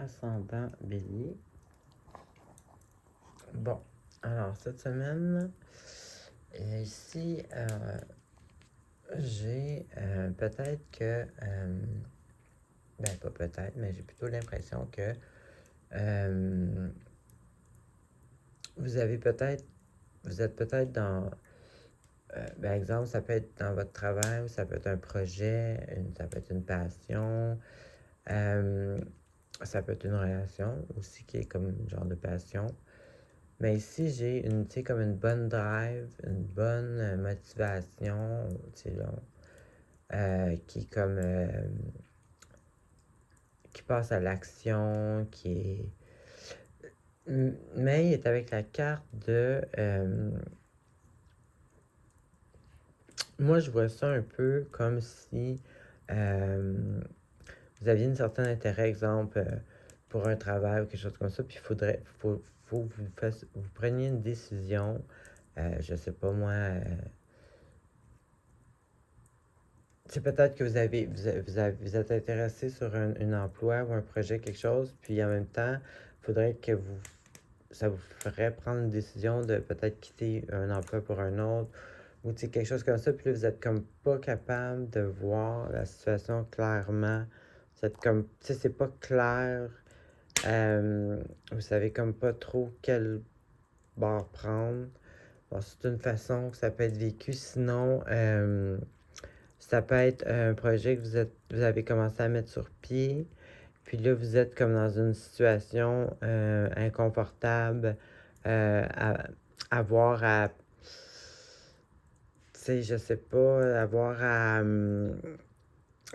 ascendant Bélier. Bon, alors cette semaine, ici, j'ai peut-être que, ben pas peut-être, mais j'ai plutôt l'impression que vous êtes peut-être dans, par exemple, ça peut être dans votre travail, ça peut être un projet, ça peut être une passion, ça peut être une relation aussi qui est comme une genre de passion. Mais ici, j'ai une, tu sais, comme une bonne drive, une bonne motivation, tu sais, là, qui est comme, qui passe à l'action, qui est... Mais il est avec la carte de... moi, je vois ça un peu comme si vous aviez un certain intérêt, exemple, pour un travail ou quelque chose comme ça, puis faut que vous preniez une décision, je sais pas moi, c'est peut-être que vous êtes intéressé sur un emploi ou un projet, quelque chose, puis en même temps, il faudrait que ça vous ferait prendre une décision de peut-être quitter un emploi pour un autre, ou tu sais, quelque chose comme ça, puis là, vous êtes comme pas capable de voir la situation clairement. Vous êtes comme, tu sais, c'est pas clair. Vous savez comme pas trop quel bord prendre. Bon, c'est une façon que ça peut être vécu. Sinon, ça peut être un projet que vous avez commencé à mettre sur pied. Puis là, vous êtes comme dans une situation inconfortable, à avoir à, tu sais, je sais pas, avoir à,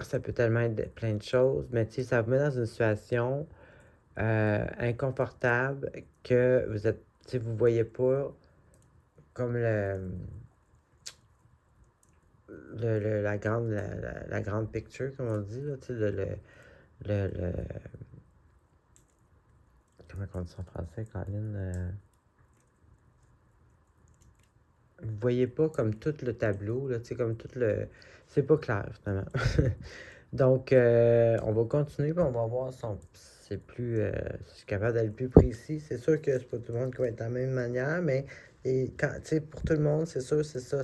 ça peut tellement être plein de choses, mais tu sais, ça vous met dans une situation inconfortable que vous êtes, tu sais, vous voyez pas comme la grande picture, comme on dit, là, tu sais, le comment on dit ça en français, Colin? Vous voyez pas comme tout le tableau, là, tu sais, comme tout le... C'est pas clair, finalement. Donc, on va continuer, puis on va voir si c'est plus... si je suis capable d'être plus précis. C'est sûr que c'est pas tout le monde qui va être de la même manière, mais quand, tu sais, pour tout le monde, c'est sûr, c'est ça.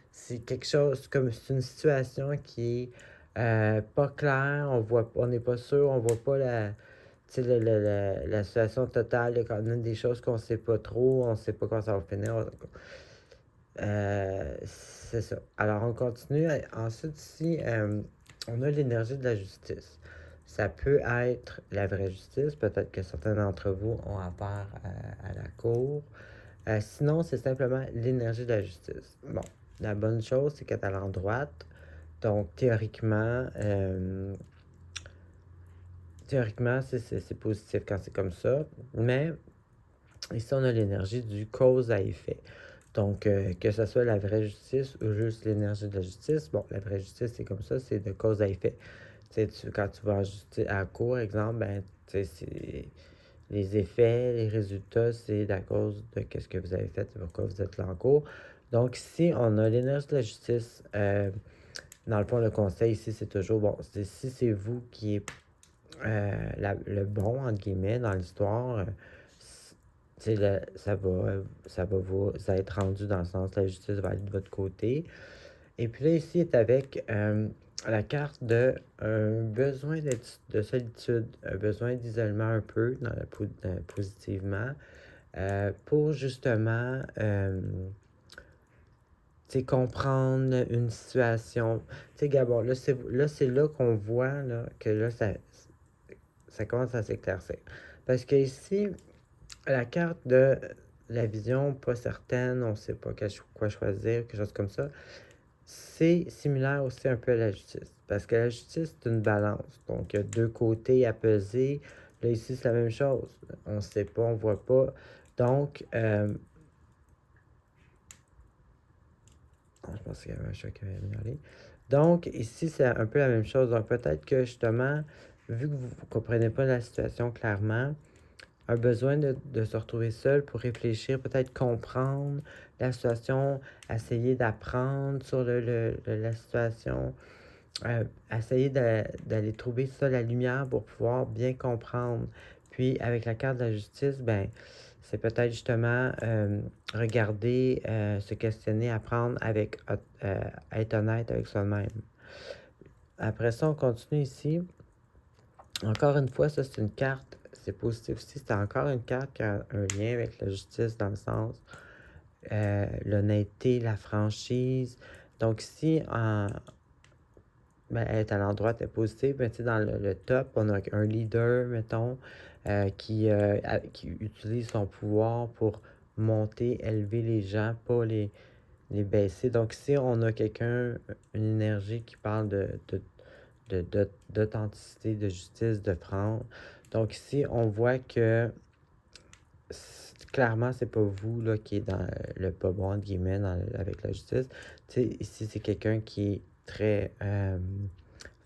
C'est quelque chose, comme c'est une situation qui est pas claire, on n'est pas sûr, on voit pas tu sais, la situation totale. Il y a quand même des choses qu'on sait pas trop, on sait pas quand ça va finir. C'est ça. Alors, on continue. Ensuite, ici, on a l'énergie de la justice. Ça peut être la vraie justice. Peut-être que certains d'entre vous ont affaire à la cour. Sinon, c'est simplement l'énergie de la justice. Bon, la bonne chose, c'est qu'elle est à l'endroite. Donc, théoriquement, c'est positif quand c'est comme ça. Mais ici, on a l'énergie du cause à effet. Donc, que ce soit la vraie justice ou juste l'énergie de la justice, bon, la vraie justice, c'est comme ça, c'est de cause à effet. Tu sais, quand tu vas à la cour, exemple, ben, tu sais, c'est les effets, les résultats, c'est à cause de ce que vous avez fait et pourquoi vous êtes là en cours. Donc, ici, on a l'énergie de la justice. Dans le fond, le conseil ici, c'est toujours, bon, si c'est vous qui est le bon, entre guillemets, dans l'histoire, ça va vous être rendu dans le sens la justice va aller de votre côté. Et puis là, ici, est avec la carte de un besoin de solitude, un besoin d'isolement un peu, positivement, pour justement comprendre une situation. Tu sais, Gabon, c'est là qu'on voit là, que là, ça commence à s'éclaircir. Parce que ici, la carte de la vision pas certaine, on ne sait pas quoi choisir, quelque chose comme ça, c'est similaire aussi un peu à la justice. Parce que la justice, c'est une balance. Donc, il y a deux côtés à peser. Là, ici, c'est la même chose. On ne sait pas, on ne voit pas. Donc, je pense qu'il y avait un chat qui avait miaulé. Donc, ici, c'est un peu la même chose. Donc, peut-être que justement, vu que vous ne comprenez pas la situation clairement, un besoin de se retrouver seul pour réfléchir, peut-être comprendre la situation, essayer d'apprendre sur la situation. essayer d'aller trouver ça, la lumière, pour pouvoir bien comprendre. Puis avec la carte de la justice, ben, c'est peut-être justement regarder, se questionner, apprendre à être honnête avec soi-même. Après ça, on continue ici. Encore une fois, ça, c'est une carte, c'est positif aussi. C'est encore une carte qui a un lien avec la justice dans le sens l'honnêteté, la franchise. Donc, si ben, elle est à l'endroit, elle est positive, ben, dans le top, on a un leader, mettons, qui utilise son pouvoir pour monter, élever les gens, pas les baisser. Donc, si on a quelqu'un, une énergie qui parle d'authenticité, de justice, de franc. Donc ici, on voit que clairement, c'est pas vous là, qui est dans le pas bon, entre guillemets, avec la justice. Ici, c'est quelqu'un qui est très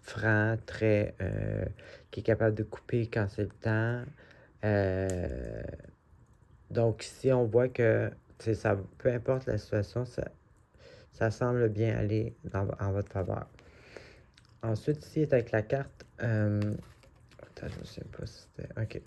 franc, qui est capable de couper quand c'est le temps. Donc ici, on voit que ça, peu importe la situation, ça semble bien aller en votre faveur. Ensuite, ici, est avec la carte. Attends, je ne sais pas si c'était. OK.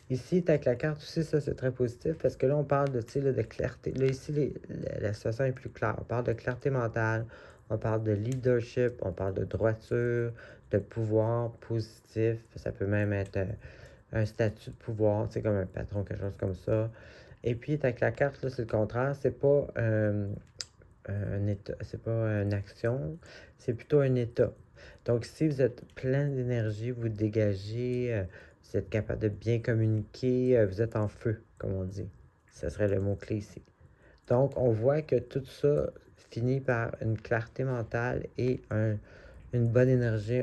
Ici, avec la carte aussi, ça, c'est très positif parce que là, on parle de clarté. Là, ici, la situation est plus claire. On parle de clarté mentale, on parle de leadership, on parle de droiture, de pouvoir positif. Ça peut même être un statut de pouvoir, c'est comme un patron, quelque chose comme ça. Et puis, avec la carte, là, c'est le contraire. C'est pas un état, c'est pas une action, c'est plutôt un état. Donc, si vous êtes plein d'énergie, vous dégagez, vous êtes capable de bien communiquer, vous êtes en feu, comme on dit. Ce serait le mot-clé ici. Donc, on voit que tout ça finit par une clarté mentale et une bonne énergie,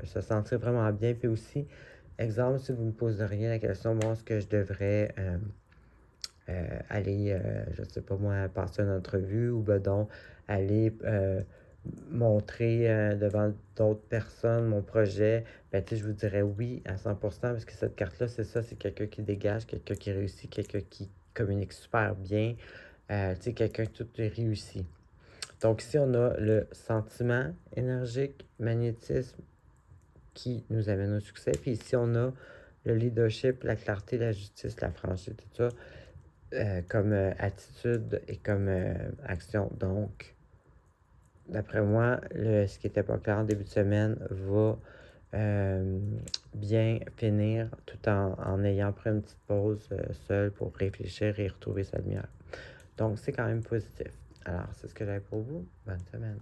se sentir vraiment bien. Puis aussi, exemple, si vous me poseriez la question, bon, est-ce que je devrais aller, je sais pas moi, passer une entrevue ou ben donc aller montrer devant d'autres personnes mon projet, ben tu sais, je vous dirais oui à 100% parce que cette carte-là, c'est ça, c'est quelqu'un qui dégage, quelqu'un qui réussit, quelqu'un qui communique super bien, tu sais, quelqu'un qui tout réussit. Donc ici, on a le sentiment énergique, magnétisme qui nous amène au succès. Puis ici, on a le leadership, la clarté, la justice, la franchise, tout ça. Comme attitude et comme action. Donc, d'après moi, ce qui n'était pas clair en début de semaine va bien finir tout en ayant pris une petite pause seule pour réfléchir et retrouver sa lumière. Donc, c'est quand même positif. Alors, c'est ce que j'avais pour vous. Bonne semaine.